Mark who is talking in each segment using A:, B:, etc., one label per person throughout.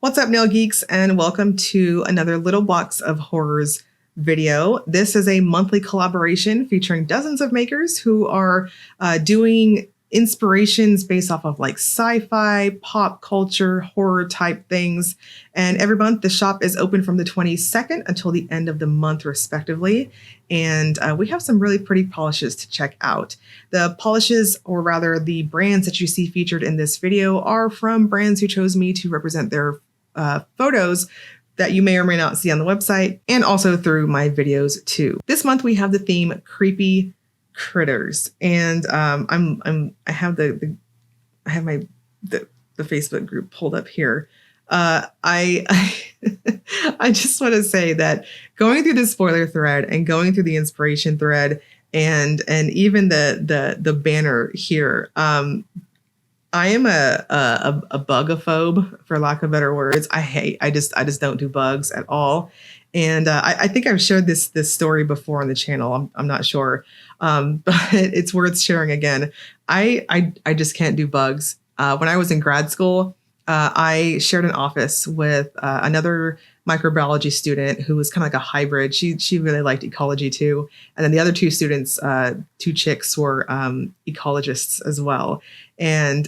A: What's up, nail geeks, and welcome to another Little Box of Horrors video. This is a monthly collaboration featuring dozens of makers who are doing inspirations based off of like sci-fi, pop culture, horror type things. And every month the shop is open from the 22nd until the end of the month respectively. And we have some really pretty polishes to check out. The polishes, or rather the brands that you see featured in this video, are from brands who chose me to represent their photos that you may or may not see on the website, and also through my videos too. This month we have the theme Creepy Critters, and I have the Facebook group pulled up here. I just want to say that going through the spoiler thread and going through the inspiration thread and even the banner here, I am a bugophobe, for lack of better words. I just don't do bugs at all. And I think I've shared this story before on the channel. I'm not sure, but it's worth sharing again. I just can't do bugs. When I was in grad school, I shared an office with another microbiology student who was kind of like a hybrid. She really liked ecology too. And then the other two students, two chicks, were ecologists as well. And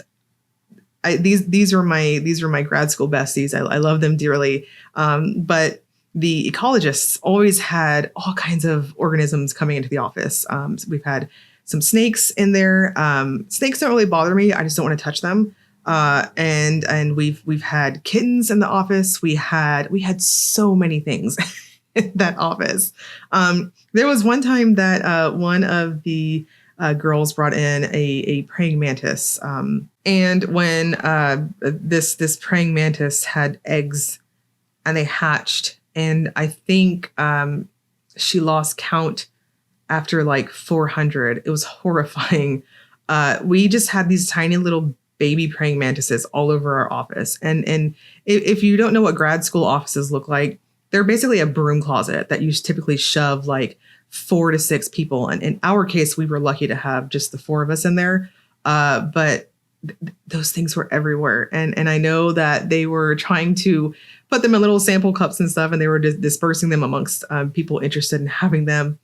A: these were my grad school besties. I love them dearly. But the ecologists always had all kinds of organisms coming into the office. So we've had some snakes in there. Snakes don't really bother me. I just don't want to touch them. And we've had kittens in the office. We had so many things in that office. There was one time that one of the girls brought in a praying mantis. And when this praying mantis had eggs and they hatched, and I think she lost count after like 400. It was horrifying. We just had these tiny little baby praying mantises all over our office. And if you don't know what grad school offices look like, they're basically a broom closet that you typically shove like 4 to 6 people. And in our case, we were lucky to have just the 4 of us in there. But those things were everywhere. And I know that they were trying to put them in little sample cups and stuff, and they were dispersing them amongst people interested in having them.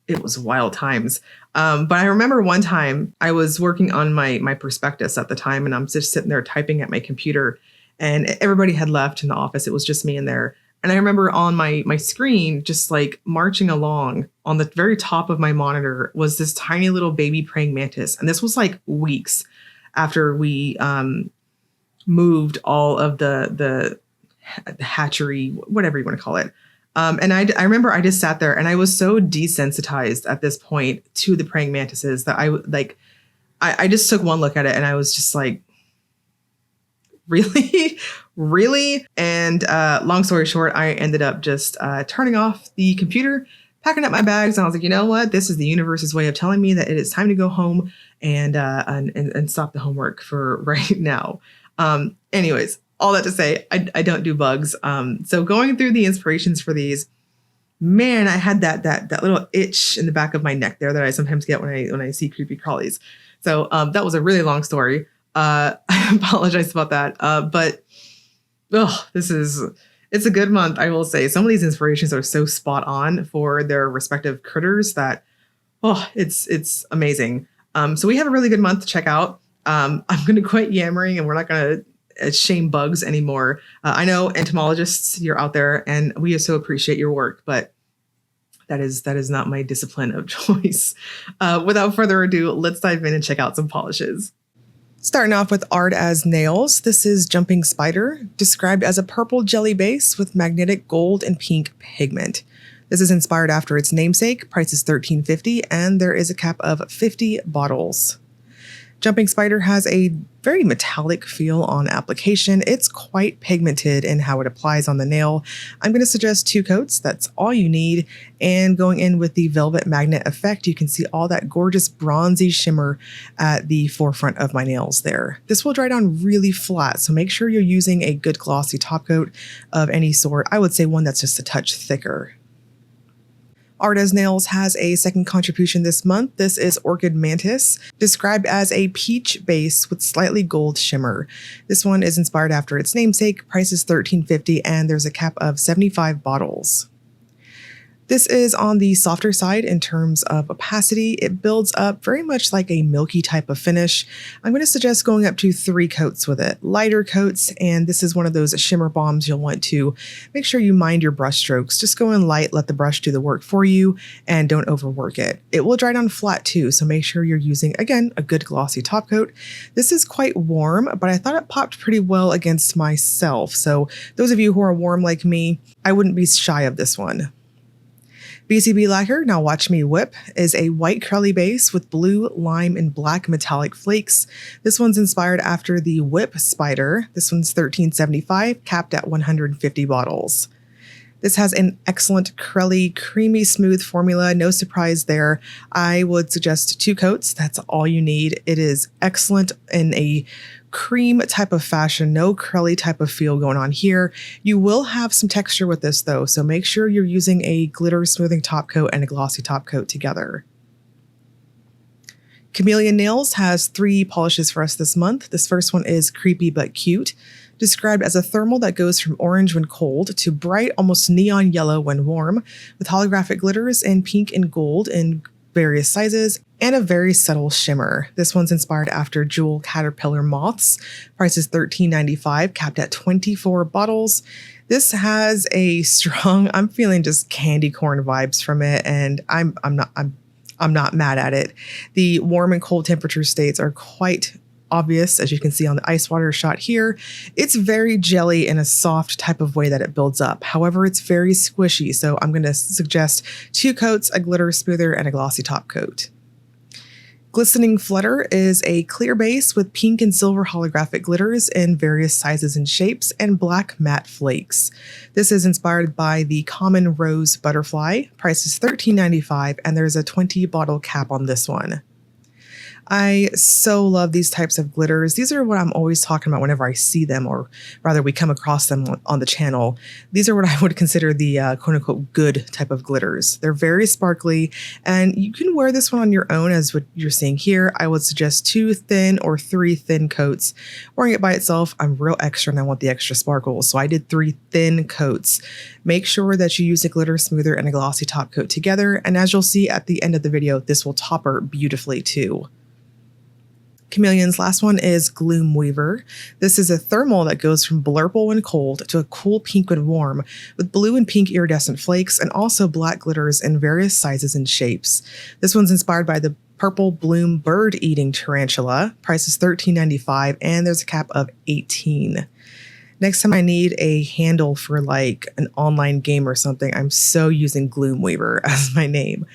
A: It was wild times. But I remember one time I was working on my prospectus at the time, and I'm just sitting there typing at my computer, and everybody had left in the office. It was just me in there. And I remember on my screen, just like marching along on the very top of my monitor was this tiny little baby praying mantis. And this was like weeks after we moved all of the hatchery, whatever you want to call it. And I remember I just sat there and I was so desensitized at this point to the praying mantises that I just took one look at it and I was just like, really? Really? And long story short, I ended up just turning off the computer, packing up my bags, and I was like, you know what? This is the universe's way of telling me that it is time to go home and stop the homework for right now. Anyways, all that to say, I don't do bugs. So going through the inspirations for these, man, I had that little itch in the back of my neck there that I sometimes get when I see creepy crawlies. So that was a really long story. I apologize about that. But it's a good month, I will say. Some of these inspirations are so spot on for their respective critters that, it's amazing. So we have a really good month to check out. I'm going to quit yammering and we're not going to shame bugs anymore. I know entomologists, you're out there and we so appreciate your work, but that is not my discipline of choice. Without further ado, let's dive in and check out some polishes. Starting off with Art as Nails, this is Jumping Spider, described as a purple jelly base with magnetic gold and pink pigment. This is inspired after its namesake, price is $13.50, and there is a cap of 50 bottles. Jumping Spider has a very metallic feel on application. It's quite pigmented in how it applies on the nail. I'm going to suggest 2 coats. That's all you need. And going in with the Velvet Magnet effect, you can see all that gorgeous bronzy shimmer at the forefront of my nails there. This will dry down really flat, so make sure you're using a good glossy top coat of any sort. I would say one that's just a touch thicker. Art as Nails has a second contribution this month. This is Orchid Mantis, described as a peach base with slightly gold shimmer. This one is inspired after its namesake, price is $13.50, and there's a cap of 75 bottles. This is on the softer side in terms of opacity. It builds up very much like a milky type of finish. I'm going to suggest going up to 3 coats with it, lighter coats, and this is one of those shimmer bombs you'll want to make sure you mind your brush strokes. Just go in light, let the brush do the work for you, and don't overwork it. It will dry down flat too, so make sure you're using, again, a good glossy top coat. This is quite warm, but I thought it popped pretty well against myself, so those of you who are warm like me, I wouldn't be shy of this one. BCB Lacquer, Now Watch Me Whip, is a white curly base with blue, lime, and black metallic flakes. This one's inspired after the Whip Spider. This one's $13.75, capped at 150 bottles. This has an excellent curly, creamy, smooth formula. No surprise there. I would suggest 2 coats. That's all you need. It is excellent in a cream type of fashion, no curly type of feel going on here. You will have some texture with this though, so make sure you're using a glitter smoothing top coat and a glossy top coat together. Chamaeleon Nails has 3 polishes for us this month. This first one is Creepy But Cute, described as a thermal that goes from orange when cold to bright, almost neon yellow when warm, with holographic glitters in pink and gold in various sizes, and a very subtle shimmer. This one's inspired after jewel caterpillar moths. Price is $13.95, capped at 24 bottles. This has a strong, I'm feeling just candy corn vibes from it, and I'm not mad at it. The warm and cold temperature states are quite obvious, as you can see on the ice water shot here. It's very jelly in a soft type of way that it builds up. However, it's very squishy, so I'm going to suggest 2 coats, a glitter smoother, and a glossy top coat. Glistening Flutter is a clear base with pink and silver holographic glitters in various sizes and shapes, and black matte flakes. This is inspired by the common rose butterfly. Price is $13.95, and there's a 20 bottle cap on this one. I so love these types of glitters. These are what I'm always talking about whenever I see them, or rather we come across them on the channel. These are what I would consider the quote unquote good type of glitters. They're very sparkly, and you can wear this one on your own as what you're seeing here. I would suggest 2 thin or 3 thin coats. Wearing it by itself, I'm real extra and I want the extra sparkles, so I did 3 thin coats. Make sure that you use a glitter smoother and a glossy top coat together, and as you'll see at the end of the video, this will topper beautifully too. Chamaeleon's last one is Gloomweaver. This is a thermal that goes from blurple when cold to a cool pink when warm, with blue and pink iridescent flakes and also black glitters in various sizes and shapes. This one's inspired by the purple bloom bird-eating tarantula. Price is $13.95, and there's a cap of 18. Next time I need a handle for like an online game or something, I'm so using Gloomweaver as my name.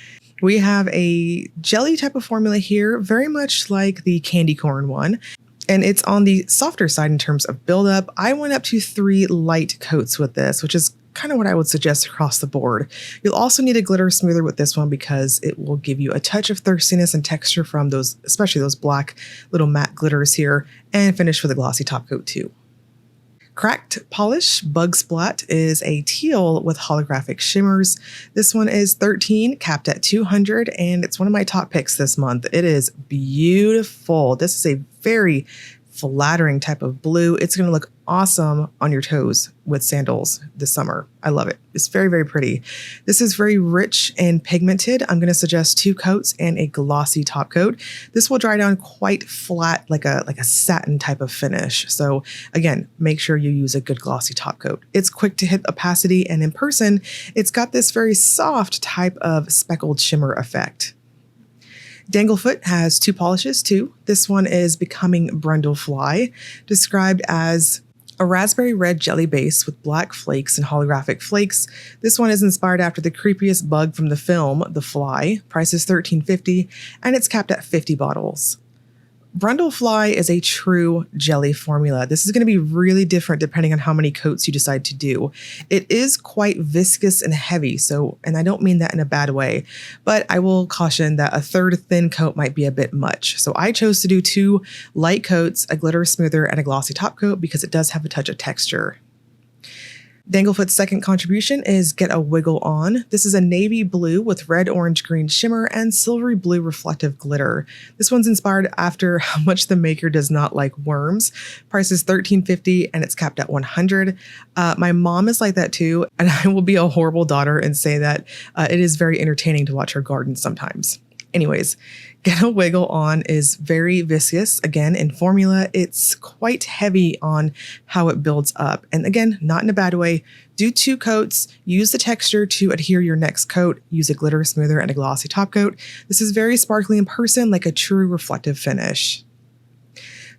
A: We have a jelly type of formula here, very much like the candy corn one, and it's on the softer side in terms of buildup. I went up to 3 light coats with this, which is kind of what I would suggest across the board. You'll also need a glitter smoother with this one because it will give you a touch of thirstiness and texture from those, especially those black little matte glitters here, and finish with a glossy top coat too. Cracked Polish Bug Splat is a teal with holographic shimmers. This one is $13, capped at 200, and it's one of my top picks this month. It is beautiful. This is a very flattering type of blue. It's going to look awesome on your toes with sandals this summer. I love it. It's very, very pretty. This is very rich and pigmented. I'm going to suggest 2 coats and a glossy top coat. This will dry down quite flat, like a satin type of finish. So again, make sure you use a good glossy top coat. It's quick to hit opacity, and in person, it's got this very soft type of speckled shimmer effect. Danglefoot has 2 polishes too. This one is Becoming Brundlefly, described as a raspberry red jelly base with black flakes and holographic flakes. This one is inspired after the creepiest bug from the film, The Fly. Price is $13.50, and it's capped at 50 bottles. Brundlefly is a true jelly formula. This is going to be really different depending on how many coats you decide to do. It is quite viscous and heavy, and I don't mean that in a bad way, but I will caution that a 1/3 thin coat might be a bit much. So I chose to do 2 light coats, a glitter smoother, and a glossy top coat because it does have a touch of texture. Danglefoot's second contribution is Get a Wiggle On. This is a navy blue with red, orange, green shimmer and silvery blue reflective glitter. This one's inspired after how much the maker does not like worms. Price is $13.50 and it's capped at $100. My mom is like that too, and I will be a horrible daughter and say that it is very entertaining to watch her garden sometimes. Anyways, Get a Wiggle On is very viscous. Again, in formula, it's quite heavy on how it builds up. And again, not in a bad way. Do 2 coats, use the texture to adhere your next coat, use a glitter smoother and a glossy top coat. This is very sparkly in person, like a true reflective finish.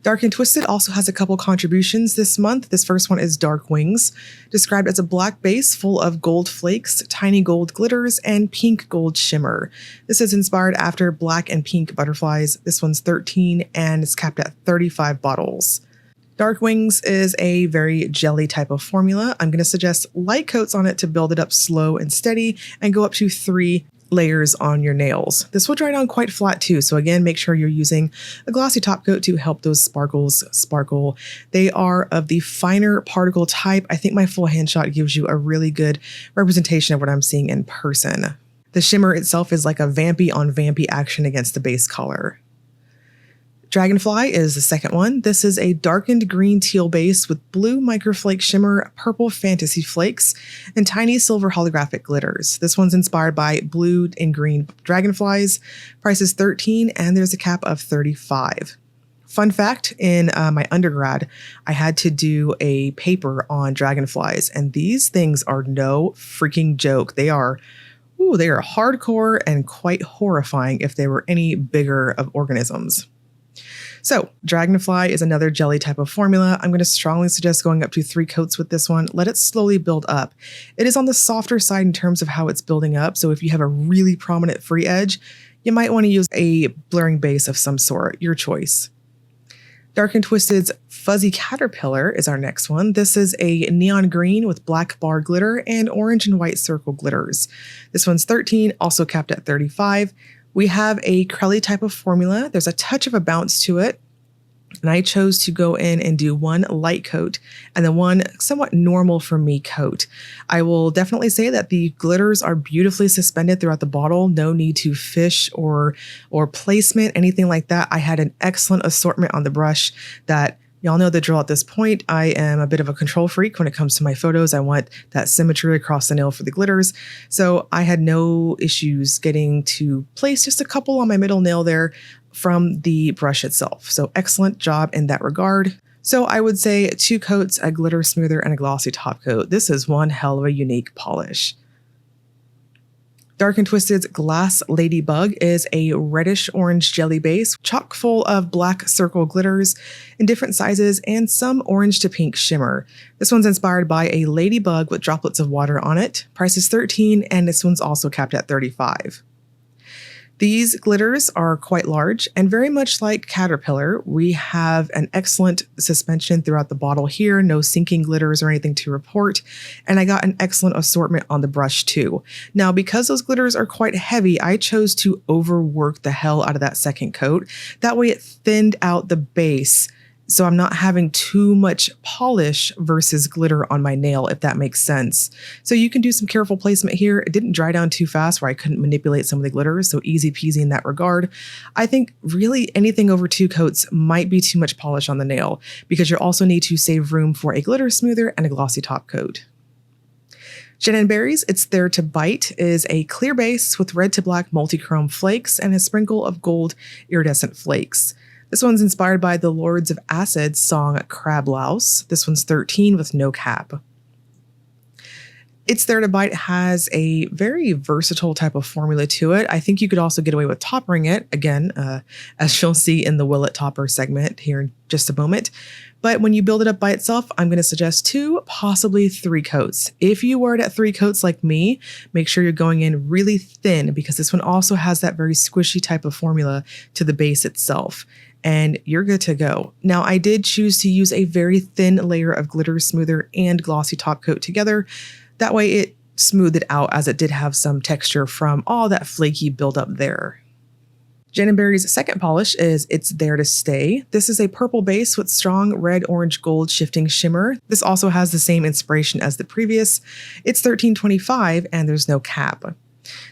A: Dark and Twisted also has a couple contributions this month. This first one is Dark Wings, described as a black base full of gold flakes, tiny gold glitters, and pink gold shimmer. This is inspired after black and pink butterflies. This one's $13 and it's capped at 35 bottles. Dark Wings is a very jelly type of formula. I'm going to suggest light coats on it to build it up slow and steady and go up to 3 layers on your nails. This will dry down quite flat too, so again, make sure you're using a glossy top coat to help those sparkles sparkle. They are of the finer particle type. I think my full hand shot gives you a really good representation of what I'm seeing in person. The shimmer itself is like a vampy on vampy action against the base color. Dragonfly is the second one. This is a darkened green teal base with blue microflake shimmer, purple fantasy flakes, and tiny silver holographic glitters. This one's inspired by blue and green dragonflies. Price is $13 and there's a cap of $35. Fun fact, in my undergrad, I had to do a paper on dragonflies, and these things are no freaking joke. They are hardcore and quite horrifying if they were any bigger of organisms. So Dragonfly is another jelly type of formula. I'm going to strongly suggest going up to 3 coats with this one. Let it slowly build up. It is on the softer side in terms of how it's building up. So if you have a really prominent free edge, you might want to use a blurring base of some sort, your choice. Dark and Twisted's Fuzzy Caterpillar is our next one. This is a neon green with black bar glitter and orange and white circle glitters. This one's $13, also capped at $35. We have a Crelly type of formula. There's a touch of a bounce to it. And I chose to go in and do 1 light coat and then 1 somewhat normal for me coat. I will definitely say that the glitters are beautifully suspended throughout the bottle. No need to fish or placement, anything like that. I had an excellent assortment on the brush that y'all know the drill at this point. I am a bit of a control freak when it comes to my photos. I want that symmetry across the nail for the glitters. So I had no issues getting to place just a couple on my middle nail there from the brush itself. So excellent job in that regard. So I would say 2 coats, a glitter smoother and a glossy top coat. This is one hell of a unique polish. Dark and Twisted's Glass Ladybug is a reddish orange jelly base, chock full of black circle glitters in different sizes and some orange to pink shimmer. This one's inspired by a ladybug with droplets of water on it. Price is $13 and this one's also capped at $35. These glitters are quite large and very much like Caterpillar. We have an excellent suspension throughout the bottle here, no sinking glitters or anything to report. And I got an excellent assortment on the brush too. Now, because those glitters are quite heavy, I chose to overwork the hell out of that second coat. That way it thinned out the base. So I'm not having too much polish versus glitter on my nail, if that makes sense. So you can do some careful placement here. It didn't dry down too fast where I couldn't manipulate some of the glitters, so easy peasy in that regard. I think really anything over 2 coats might be too much polish on the nail because you also need to save room for a glitter smoother and a glossy top coat. Jen & Berry's It's There to Bite is a clear base with red to black multichrome flakes and a sprinkle of gold iridescent flakes. This one's inspired by the Lords of Acid's song Crab Louse. This one's $13 with no cap. It's There to Bite has a very versatile type of formula to it. I think you could also get away with toppering it, again, as you'll see in the Will It Topper segment here in just a moment. But when you build it up by itself, I'm going to suggest 2, possibly 3 coats. If you were at 3 coats like me, make sure you're going in really thin because this one also has that very squishy type of formula to the base itself. And you're good to go. Now, I did choose to use a very thin layer of glitter smoother and glossy top coat together. That way it smoothed it out as it did have some texture from all that flaky buildup there. Berry's second polish is It's There to Stay. This is a purple base with strong red, orange, gold shifting shimmer. This also has the same inspiration as the previous. It's $13.25 and there's no cap.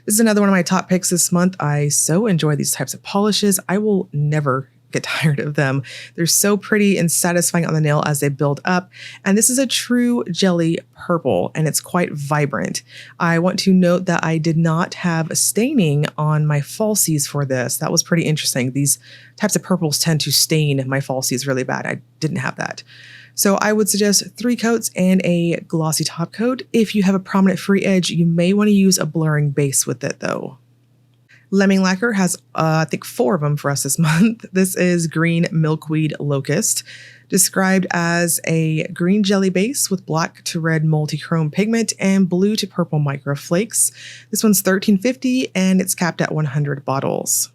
A: This is another one of my top picks this month. I so enjoy these types of polishes. I will never get tired of them. They're so pretty and satisfying on the nail as they build up. And this is a true jelly purple and it's quite vibrant. I want to note that I did not have a staining on my falsies for this. That was pretty interesting. These types of purples tend to stain my falsies really bad. I didn't have that. So I would suggest 3 coats and a glossy top coat. If you have a prominent free edge, you may want to use a blurring base with it though. Lemming Lacquer has, I think, 4 of them for us this month. This is Green Milkweed Locust, described as a green jelly base with black to red multi-chrome pigment and blue to purple microflakes. This one's $13.50 and it's capped at 100 bottles.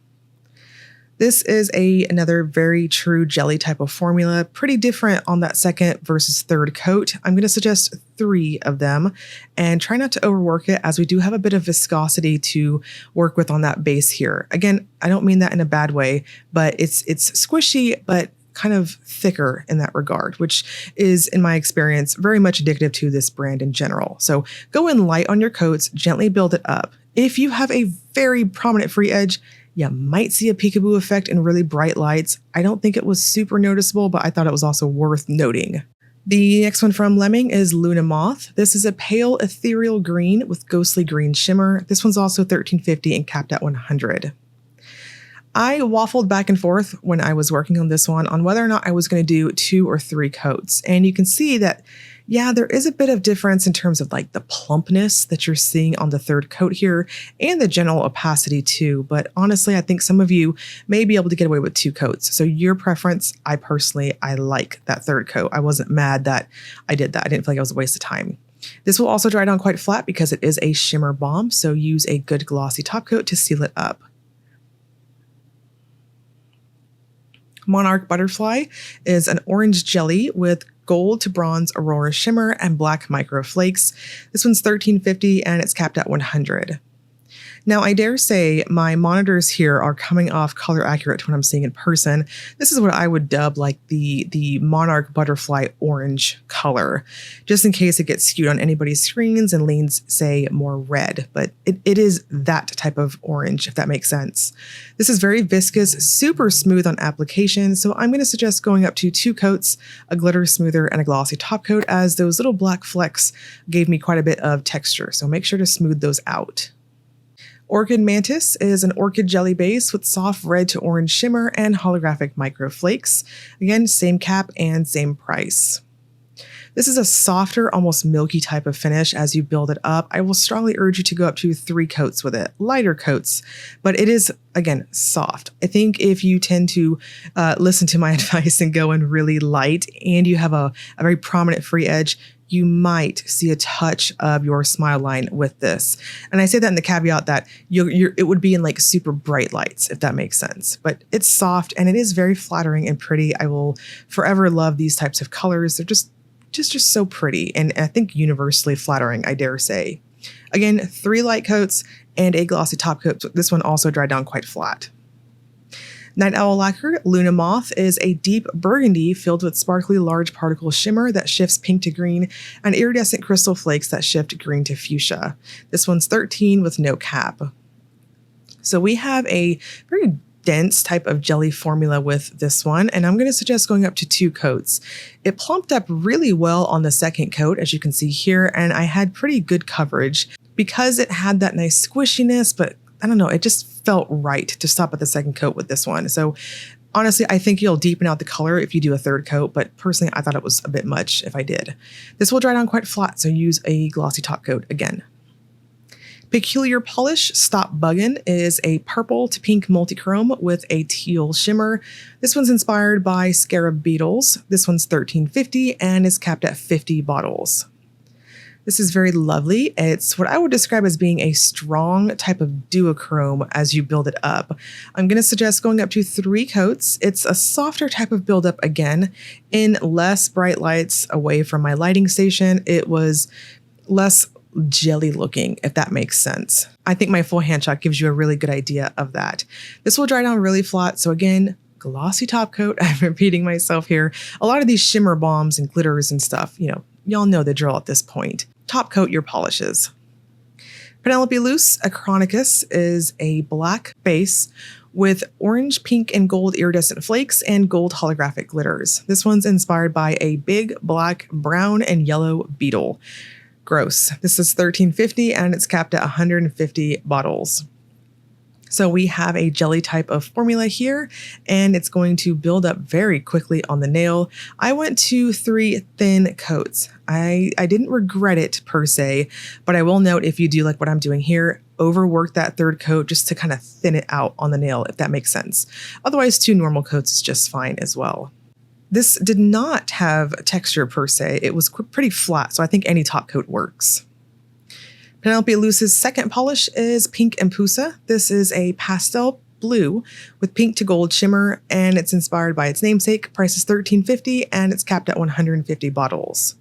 A: This is another very true jelly type of formula, pretty different on that second versus third coat. I'm going to suggest 3 of them and try not to overwork it as we do have a bit of viscosity to work with on that base here. Again, I don't mean that in a bad way, but it's squishy, but kind of thicker in that regard, which is, in my experience, very much indicative to this brand in general. So go in light on your coats, gently build it up. If you have a very prominent free edge, you might see a peekaboo effect in really bright lights. I don't think it was super noticeable, but I thought it was also worth noting. The next one from Lemming is Luna Moth. This is a pale ethereal green with ghostly green shimmer. This one's also $13.50 and capped at 100. I waffled back and forth when I was working on this one on whether or not I was going to do 2 or 3 coats. And you can see that, yeah, there is a bit of difference in terms of like the plumpness that you're seeing on the third coat here and the general opacity too. But honestly, I think some of you may be able to get away with 2 coats. So your preference, I like that third coat. I wasn't mad that I did that. I didn't feel like it was a waste of time. This will also dry down quite flat because it is a shimmer bomb. So use a good glossy top coat to seal it up. Monarch Butterfly is an orange jelly with gold to bronze aurora shimmer and black micro flakes. This one's $13.50 and it's capped at 100. Now, I dare say my monitors here are coming off color accurate to what I'm seeing in person. This is what I would dub like the Monarch Butterfly orange color, just in case it gets skewed on anybody's screens and leans, say, more red. But it is that type of orange, if that makes sense. This is very viscous, super smooth on application, so I'm going to suggest going up to 2 coats, a glitter smoother and a glossy top coat, as those little black flecks gave me quite a bit of texture, so make sure to smooth those out. Orchid Mantis is an orchid jelly base with soft red to orange shimmer and holographic micro flakes. Again, same cap and same price. This is a softer, almost milky type of finish as you build it up. I will strongly urge you to go up to 3 coats with it, lighter coats, but it is, again, soft. I think if you tend to listen to my advice and go in really light and you have a very prominent free edge, you might see a touch of your smile line with this. And I say that in the caveat that it would be in like super bright lights, if that makes sense. But it's soft and it is very flattering and pretty. I will forever love these types of colors. They're just so pretty and I think universally flattering, I dare say. Again, 3 light coats and a glossy top coat. This one also dried down quite flat. Night Owl Lacquer Luna Moth is a deep burgundy filled with sparkly large particle shimmer that shifts pink to green and iridescent crystal flakes that shift green to fuchsia. This one's $13 with no cap. So we have a very dense type of jelly formula with this one, and I'm going to suggest going up to 2 coats. It plumped up really well on the second coat, as you can see here, and I had pretty good coverage because it had that nice squishiness, but I don't know, it just felt right to stop at the second coat with this one. So honestly, I think you'll deepen out the color if you do a 3rd coat, but personally, I thought it was a bit much if I did. This will dry down quite flat, so use a glossy top coat again. Peculiar Polish Stop Buggin is a purple to pink multichrome with a teal shimmer. This one's inspired by scarab beetles. This one's $13.50 and is capped at 50 bottles. This is very lovely. It's what I would describe as being a strong type of duochrome as you build it up. I'm going to suggest going up to 3 coats. It's a softer type of buildup again, in less bright lights away from my lighting station. It was less jelly looking, if that makes sense. I think my full hand shot gives you a really good idea of that. This will dry down really flat. So again, glossy top coat. I'm repeating myself here. A lot of these shimmer bombs and glitters and stuff, y'all know the drill at this point. Top coat your polishes. Penelope Luz Acronicus is a black base with orange, pink, and gold iridescent flakes and gold holographic glitters. This one's inspired by a big black, brown, and yellow beetle. Gross. This is $13.50 and it's capped at 150 bottles. So we have a jelly type of formula here, and it's going to build up very quickly on the nail. I went to 3 thin coats. I didn't regret it per se, but I will note, if you do like what I'm doing here, overwork that 3rd coat just to kind of thin it out on the nail, if that makes sense. Otherwise, 2 normal coats is just fine as well. This did not have texture per se. It was pretty flat, so I think any top coat works. Penelope Luz's second polish is Pink Empusa. This is a pastel blue with pink to gold shimmer, and it's inspired by its namesake. Price is $13.50 and it's capped at 150 bottles.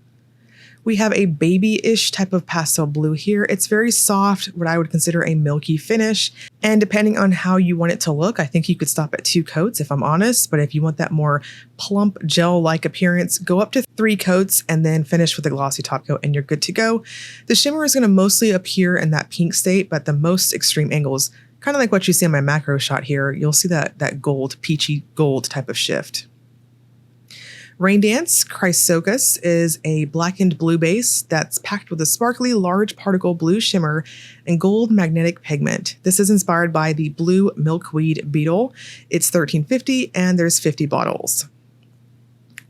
A: We have a baby-ish type of pastel blue here. It's very soft, what I would consider a milky finish. And depending on how you want it to look, I think you could stop at 2 coats if I'm honest. But if you want that more plump gel-like appearance, go up to 3 coats and then finish with a glossy top coat and you're good to go. The shimmer is going to mostly appear in that pink state, but the most extreme angles, kind of like what you see in my macro shot here, you'll see that gold, peachy gold type of shift. Rain Dance Chrysochus is a blackened blue base that's packed with a sparkly large particle blue shimmer and gold magnetic pigment. This is inspired by the blue milkweed beetle. It's $13.50 and there's 50 bottles.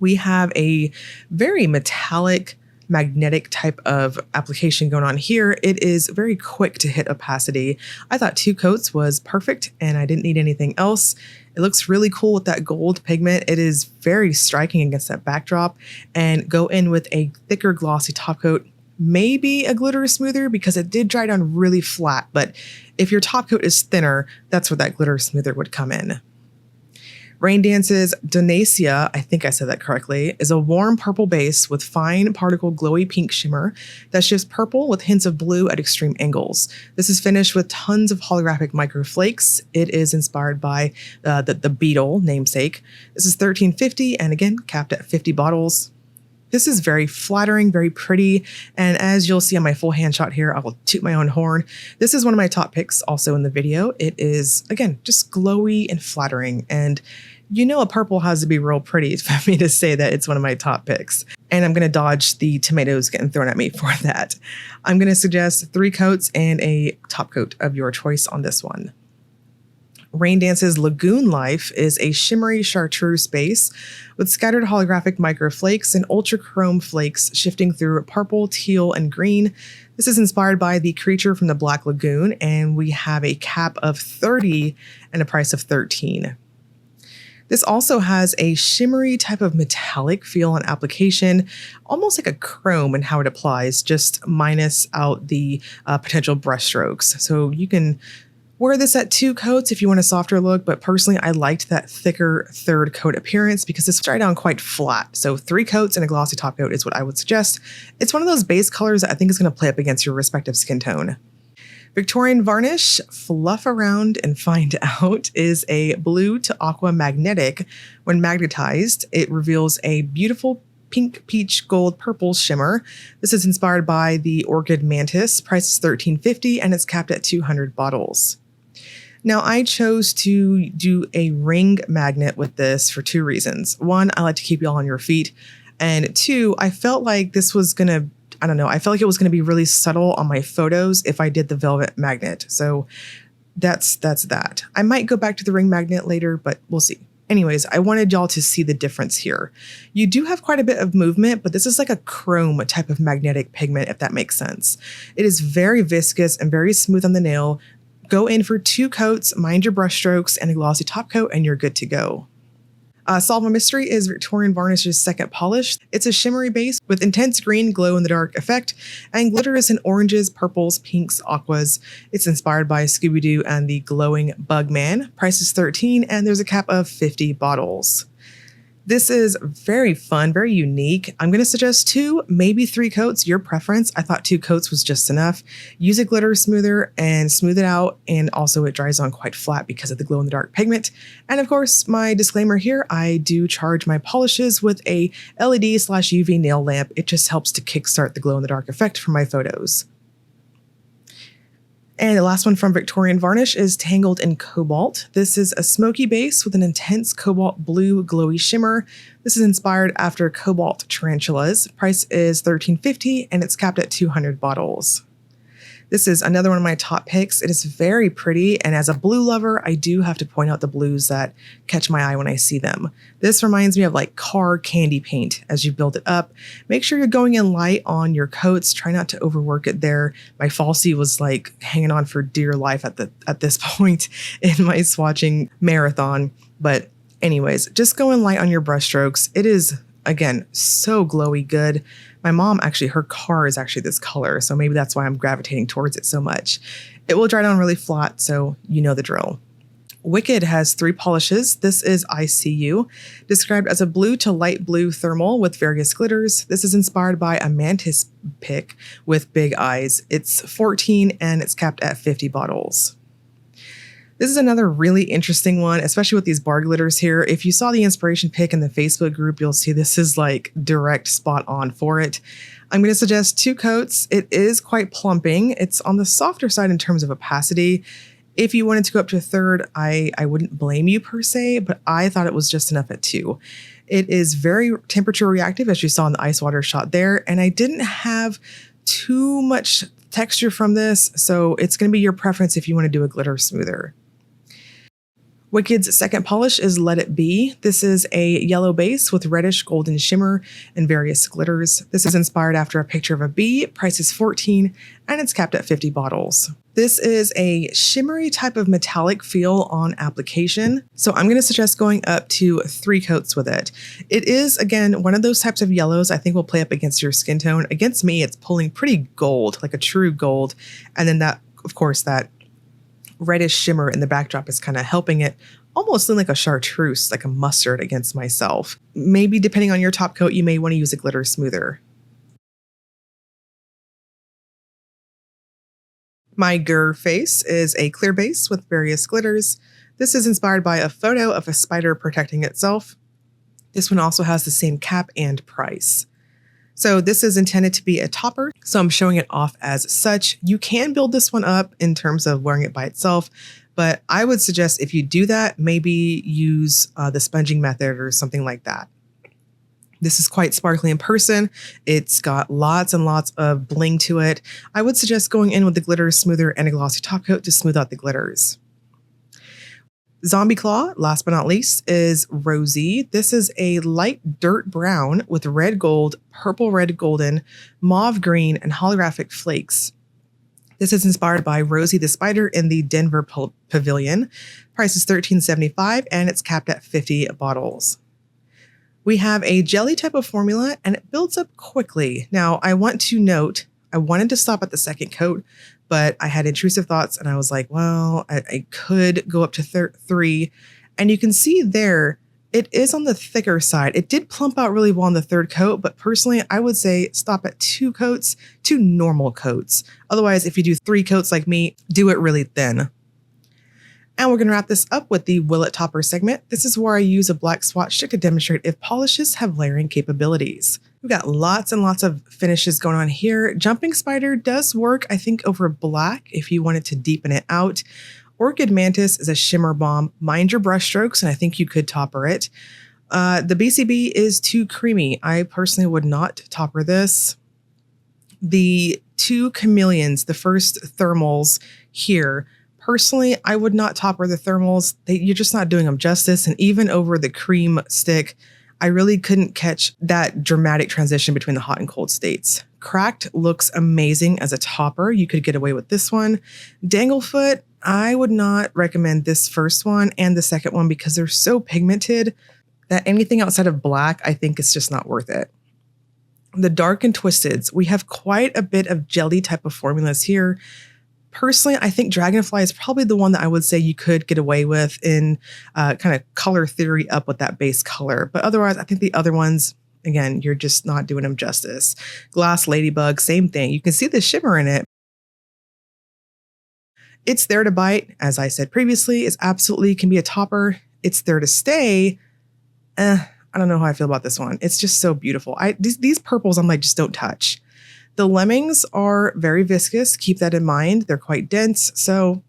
A: We have a very metallic magnetic type of application going on here. It is very quick to hit opacity. I thought 2 coats was perfect and I didn't need anything else. It looks really cool with that gold pigment. It is very striking against that backdrop, and go in with a thicker glossy top coat, maybe a glitter smoother because it did dry down really flat. But if your top coat is thinner, that's where that glitter smoother would come in. Rain Dance's Donacia, I think I said that correctly, is a warm purple base with fine particle glowy pink shimmer that shifts purple with hints of blue at extreme angles. This is finished with tons of holographic micro flakes. It is inspired by the beetle namesake. This is $13.50 and again, capped at 50 bottles. This is very flattering, very pretty, and as you'll see on my full hand shot here, I will toot my own horn. This is one of my top picks also in the video. It is, again, just glowy and flattering, and a purple has to be real pretty for me to say that it's one of my top picks. And I'm going to dodge the tomatoes getting thrown at me for that. I'm going to suggest 3 coats and a top coat of your choice on this one. Rain Dance's Lagoon Life is a shimmery chartreuse base with scattered holographic micro flakes and ultra chrome flakes shifting through purple, teal, and green. This is inspired by the creature from the Black Lagoon, and we have a cap of 30 and a price of $13. This also has a shimmery type of metallic feel and application, almost like a chrome in how it applies, just minus out the potential brush strokes. So you can wear this at 2 coats if you want a softer look, but personally I liked that thicker 3rd coat appearance because this dried down quite flat. So 3 coats and a glossy top coat is what I would suggest. It's one of those base colors that I think is going to play up against your respective skin tone. Victorian Varnish Fluff Around and Find Out is a blue to aqua magnetic. When magnetized, it reveals a beautiful pink, peach, gold, purple shimmer. This is inspired by the Orchid Mantis. Price is $13.50 and it's capped at 200 bottles. Now, I chose to do a ring magnet with this for 2 reasons. 1, I like to keep y'all on your feet. And 2, I felt like this was going to, I felt like it was going to be really subtle on my photos if I did the velvet magnet. So that's that. I might go back to the ring magnet later, but we'll see. Anyways, I wanted y'all to see the difference here. You do have quite a bit of movement, but this is like a chrome type of magnetic pigment, if that makes sense. It is very viscous and very smooth on the nail. Go in for 2 coats, mind your brush strokes, and a glossy top coat, and you're good to go. Solve a Mystery is Victorian Varnish's second polish. It's a shimmery base with intense green glow-in-the-dark effect and glitters in oranges, purples, pinks, aquas. It's inspired by Scooby-Doo and the glowing Bugman. Price is $13 and there's a cap of 50 bottles. This is very fun, very unique. I'm going to suggest 2, maybe 3 coats, your preference. I thought 2 coats was just enough. Use a glitter smoother and smooth it out, and also it dries on quite flat because of the glow-in-the-dark pigment. And of course, my disclaimer here, I do charge my polishes with a LED/UV nail lamp. It just helps to kickstart the glow-in-the-dark effect for my photos. And the last one from Victorian Varnish is Tangled in Cobalt. This is a smoky base with an intense cobalt blue glowy shimmer. This is inspired after Cobalt tarantulas. Price is $13.50 and it's capped at 200 bottles. This is another one of my top picks. It is very pretty, and as a blue lover, I do have to point out the blues that catch my eye when I see them. This reminds me of like car candy paint as you build it up. Make sure you're going in light on your coats. Try not to overwork it there. My falsie was like hanging on for dear life at this point in my swatching marathon. But anyways, just go in light on your brush strokes. It is, again, so glowy good. My mom, actually, her car is actually this color, so maybe that's why I'm gravitating towards it so much. It will dry down really flat, so you know the drill. Wicked has 3 polishes. This is ICU, described as a blue to light blue thermal with various glitters. This is inspired by a Mantis pick with big eyes. It's 14 and it's capped at 50 bottles. This is another really interesting one, especially with these bar glitters here. If you saw the inspiration pic in the Facebook group, you'll see this is like direct spot on for it. I'm going to suggest 2 coats. It is quite plumping. It's on the softer side in terms of opacity. If you wanted to go up to a 3rd, I wouldn't blame you per se, but I thought it was just enough at 2. It is very temperature reactive, as you saw in the ice water shot there, and I didn't have too much texture from this, so it's going to be your preference if you want to do a glitter smoother. Wicked's second polish is Let It Be. This is a yellow base with reddish golden shimmer and various glitters. This is inspired after a picture of a bee. Price is $14 and it's capped at 50 bottles. This is a shimmery type of metallic feel on application, so I'm going to suggest going up to 3 coats with it. It is, again, one of those types of yellows I think will play up against your skin tone. Against me, it's pulling pretty gold, like a true gold, and then that, of course, that reddish shimmer in the backdrop is kind of helping it almost look like a chartreuse, like a mustard against myself. Maybe depending on your top coat, you may want to use a glitter smoother. My Grr Face is a clear base with various glitters. This is inspired by a photo of a spider protecting itself. This one also has the same cap and price. So this is intended to be a topper, so I'm showing it off as such. You can build this one up in terms of wearing it by itself, but I would suggest if you do that, maybe use the sponging method or something like that. This is quite sparkly in person. It's got lots and lots of bling to it. I would suggest going in with the glitter smoother and a glossy top coat to smooth out the glitters. Zombie Claw, last but not least, is Rosy. This is a light dirt brown with red gold, purple red golden, mauve green, and holographic flakes. This is inspired by Rosie the Spider in the Denver Pavilion. Price is $13.75 and it's capped at 50 bottles. We have a jelly type of formula and it builds up quickly. Now, I want to note, I wanted to stop at the 2nd coat, but I had intrusive thoughts and I was like, well, I could go up to 3. And you can see there, it is on the thicker side. It did plump out really well on the 3rd coat, but personally, I would say stop at 2 coats, 2 normal coats. Otherwise, if you do 3 coats like me, do it really thin. And we're going to wrap this up with the Will It Topper segment. This is where I use a black swatch stick to demonstrate if polishes have layering capabilities. We've got lots and lots of finishes going on here. Jumping Spider does work, I think, over black if you wanted to deepen it out. Orchid Mantis is a shimmer bomb. Mind your brush strokes, and I think you could topper it. The BCB is too creamy. I personally would not topper this. The 2 Chameleons, the first thermals here, personally, I would not topper the thermals. You're just not doing them justice. And even over the cream stick, I really couldn't catch that dramatic transition between the hot and cold states. Cracked looks amazing as a topper. You could get away with this one. Danglefoot, I would not recommend this first one and the second one because they're so pigmented that anything outside of black, I think is just not worth it. The Dark and Twisteds, we have quite a bit of jelly type of formulas here. Personally, I think Dragonfly is probably the one that I would say you could get away with in kind of color theory up with that base color. But otherwise, I think the other ones, again, you're just not doing them justice. Glass Ladybug, same thing. You can see the shimmer in it. It's there to bite. As I said previously, it absolutely can be a topper. It's there to stay. I don't know how I feel about this one. It's just so beautiful. These purples, I'm like, just don't touch. The Lemmings are very viscous. Keep that in mind. They're quite dense. So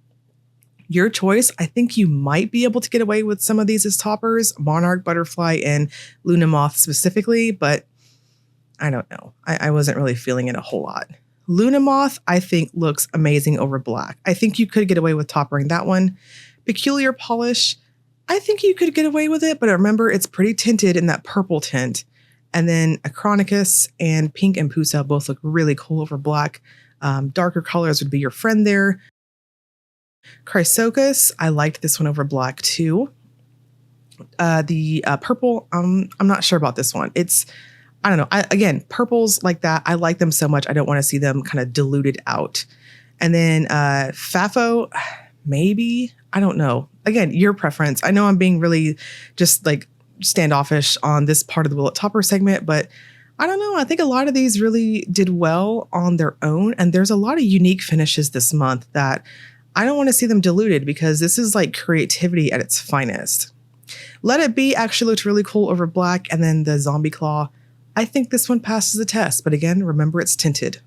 A: your choice. I think you might be able to get away with some of these as toppers, Monarch, Butterfly, and Luna Moth specifically, but I don't know. I wasn't really feeling it a whole lot. Luna Moth, I think, looks amazing over black. I think you could get away with toppering that one. Peculiar Polish, I think you could get away with it, but remember, it's pretty tinted in that purple tint. And then Acronicus and Pink Empusa both look really cool over black. Darker colors would be your friend there. Chrysochus, I liked this one over black too. The purple, I'm not sure about this one. I don't know. Again, purples like that, I like them so much. I don't want to see them kind of diluted out. And then FAFO, maybe, I don't know. Again, your preference. I know I'm being really just like standoffish on this part of the Willet Topper segment, but I don't know. I think a lot of these really did well on their own. And there's a lot of unique finishes this month that I don't want to see them diluted because this is like creativity at its finest. Let It Be actually looked really cool over black. And then the Zombie Claw, I think this one passes the test. But again, remember it's tinted.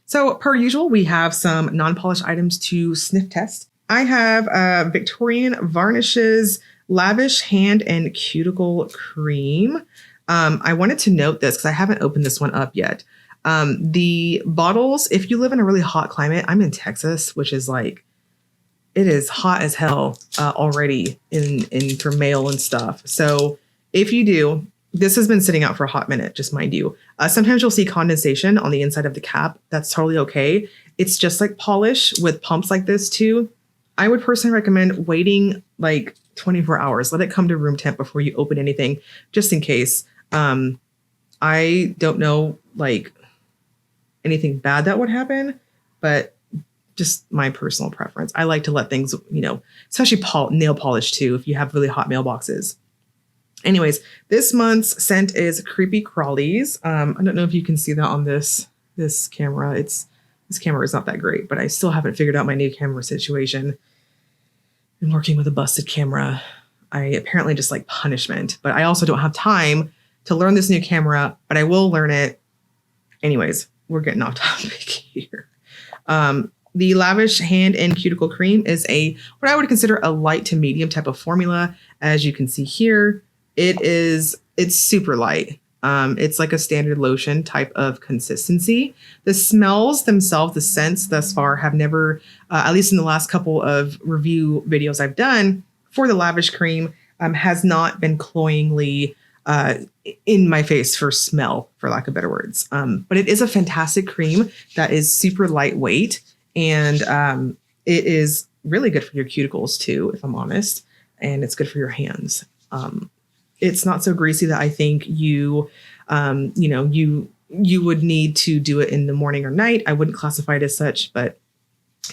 A: So per usual, we have some non-polished items to sniff test. I have Victorian Varnishes Lavish Hand and Cuticle Cream. I wanted to note this because I haven't opened this one up yet. The bottles, if you live in a really hot climate, I'm in Texas, which is like, it is hot as hell already in for mail and stuff. So if you do, this has been sitting out for a hot minute, just mind you. Sometimes you'll see condensation on the inside of the cap. That's totally okay. It's just like polish with pumps like this too. I would personally recommend waiting like 24 hours. Let it come to room temp before you open anything, just in case. I don't know like anything bad that would happen, but just my personal preference. I like to let things, especially nail polish too, if you have really hot mailboxes. Anyways, this month's scent is Creepy Crawlies. I don't know if you can see that on this camera. This camera is not that great, but I still haven't figured out my new camera situation. I'm working with a busted camera. I apparently just like punishment, but I also don't have time to learn this new camera, but I will learn it. Anyways, we're getting off topic here. The Lavish Hand and Cuticle Cream is what I would consider a light to medium type of formula. As you can see here, it's super light. It's like a standard lotion type of consistency. The smells themselves, the scents thus far have never, at least in the last couple of review videos I've done for the Lavish Cream, has not been cloyingly in my face for smell, for lack of better words. But it is a fantastic cream that is super lightweight, and it is really good for your cuticles too, if I'm honest, and it's good for your hands. It's not so greasy that I think you would need to do it in the morning or night. I wouldn't classify it as such, but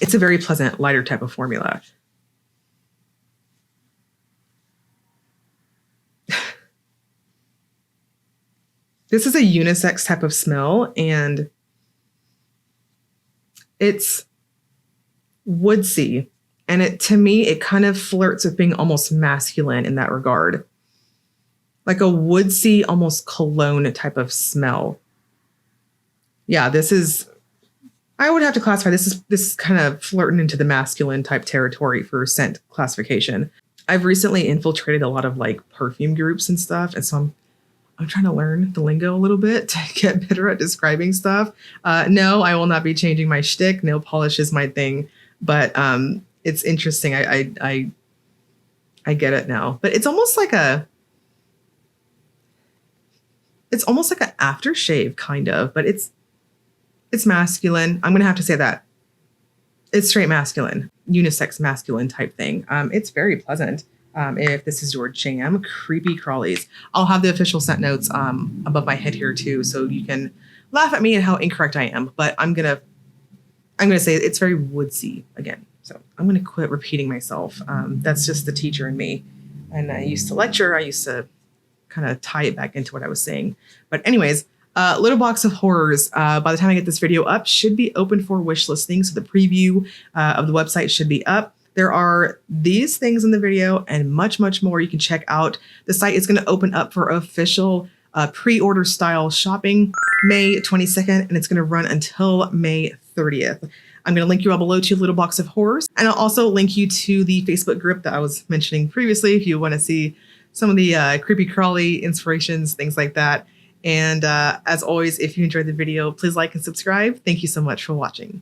A: it's a very pleasant, lighter type of formula. This is a unisex type of smell, and it's woodsy. And to me, it kind of flirts with being almost masculine in that regard. Like a woodsy, almost cologne type of smell. Yeah, I would have to classify this is kind of flirting into the masculine type territory for scent classification. I've recently infiltrated a lot of like perfume groups and stuff, and so I'm trying to learn the lingo a little bit to get better at describing stuff. No, I will not be changing my shtick. Nail polish is my thing, but it's interesting. I get it now, but it's almost like an aftershave kind of, but it's masculine. I'm going to have to say that. It's straight masculine, unisex masculine type thing. It's very pleasant. If this is your jam, Creepy Crawlies. I'll have the official scent notes above my head here too, so you can laugh at me and how incorrect I am. But I'm gonna I'm going to say it's very woodsy again. So I'm going to quit repeating myself. That's just the teacher in me. And I used to lecture. I used to kind of tie it back into what I was saying. But anyways, Little Box of Horrors, by the time I get this video up, should be open for wish listing. So the preview of the website should be up. There are these things in the video and much, much more you can check out. The site is going to open up for official pre-order style shopping May 22nd, and it's going to run until May 30th. I'm going to link you all below to Little Box of Horrors, and I'll also link you to the Facebook group that I was mentioning previously if you want to see some of the creepy crawly inspirations, things like that. And as always, if you enjoyed the video, please like and subscribe. Thank you so much for watching.